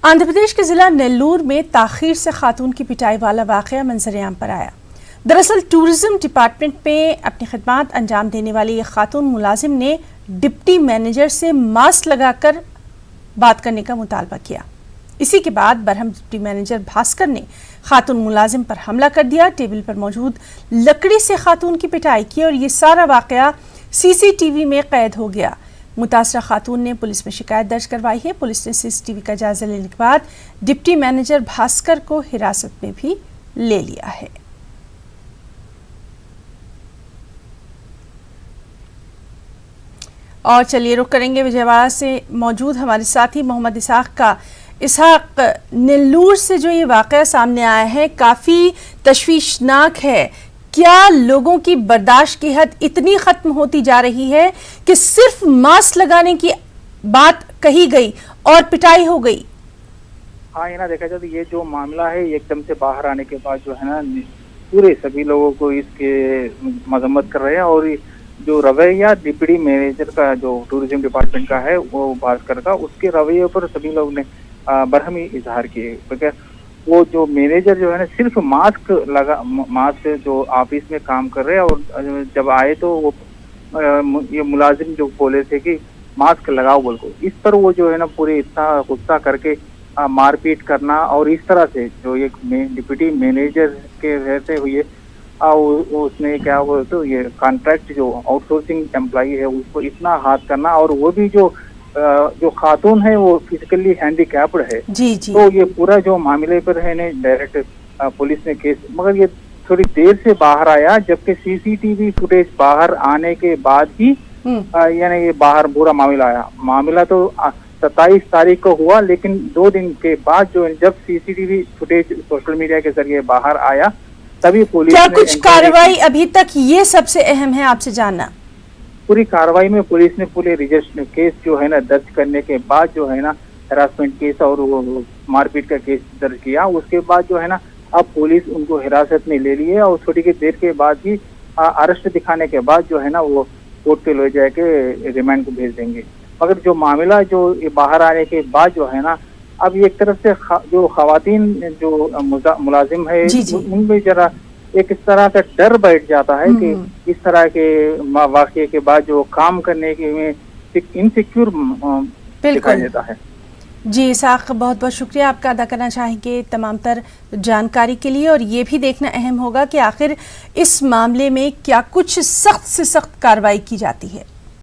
आंध्र प्रदेश के जिला नेल्लूर में ताखीर से खातून की पिटाई वाला वाकया मंजर-ए-आम पर आया। दरअसल टूरिज्म डिपार्टमेंट में अपनी खिदमत अंजाम देने वाली एक खातून मुलाजिम ने डिप्टी मैनेजर से मास्क लगाकर बात करने का मुतालबा किया। इसी के बाद बरहम डिप्टी मैनेजर भास्कर ने खातून मुलाजिम पर हमला कर दिया, टेबल पर मौजूद लकड़ी से खातून की पिटाई की और ये सारा वाकया CCTV में कैद हो गया। मुतासरा खातून ने पुलिस में शिकायत दर्ज करवाई है। पुलिस ने CCTV का जायजा लेने के बाद डिप्टी मैनेजर भास्कर को हिरासत में भी ले लिया है। और चलिए रुख करेंगे विजयवाड़ा से मौजूद हमारे साथी मोहम्मद इसहाक का। इसहाक, नेल्लूर से जो ये वाकया सामने आया है काफ़ी तशवीशनाक है। क्या लोगों की बर्दाश्त की हद इतनी ख़त्म होती जा रही है कि सिर्फ मास्क लगाने की बात कही गई और पिटाई हो गई? हाँ, ये ना देखा जाए तो ये जो मामला है एकदम से बाहर आने के बाद जो है ना पूरे सभी लोगों को इसके मजम्मत कर रहे हैं। और जो रवैया डिप्टी मैनेजर का जो टूरिज्म डिपार्टमेंट का है वो भास्कर का, उसके रवैये पर सभी लोग ने बरहमी इजहार किए। क्योंकि वो जो मैनेजर जो है ना सिर्फ मास्क जो ऑफिस में काम कर रहे हैं और जब आए तो वो ये मुलाजिम जो बोले थे कि मास्क लगाओ बोल को, इस पर वो जो है ना पूरे इतना गुस्सा करके मारपीट करना और इस तरह से जो एक डिप्टी मैनेजर के रहते हुए उसने क्या हुआ तो ये कॉन्ट्रैक्ट जो आउटसोर्सिंग एम्प्लॉई है उसको इतना हाथ करना, और वो भी जो खातून है वो फिजिकली हैंडीकैप्ड है। जी जी। तो ये पूरा जो मामले पर है ना डायरेक्ट पुलिस ने केस, मगर ये थोड़ी देर से बाहर आया जबकि CCTV फुटेज बाहर आने के बाद ही यानी ये बाहर पूरा मामला आया। मामला तो 27 तारीख को हुआ, लेकिन 2 दिन के बाद जो जब CCTV फुटेज सोशल मीडिया के जरिए बाहर आया तभी पुलिस क्या कुछ कार्रवाई अभी तक, ये सबसे अहम है आपसे जानना? पूरी कार्रवाई में पुलिस ने पूरे रजिस्टर केस जो है ना दर्ज करने के बाद जो है ना हैरासमेंट केस और वो मारपीट का केस दर्ज किया। उसके बाद जो है ना अब पुलिस उनको हिरासत में ले ली है और थोड़ी की देर के बाद ही अरेस्ट दिखाने के बाद जो है ना वो कोर्ट पे ले जाके रिमांड को भेज देंगे। मगर जो मामला जो बाहर आने के बाद जो है ना अब एक तरफ से जो खवातीन जो मुलाजिम है उनमें जरा एक इस तरह का डर बैठ जाता है कि इस तरह के वाक़ये के बाद जो काम करने के में इनसिक्योर दिखाई देता है। जी इसहाक, बहुत बहुत शुक्रिया आपका अदा करना चाहेंगे तमाम तर जानकारी के लिए। और ये भी देखना अहम होगा कि आखिर इस मामले में क्या कुछ सख्त से सख्त कार्रवाई की जाती है।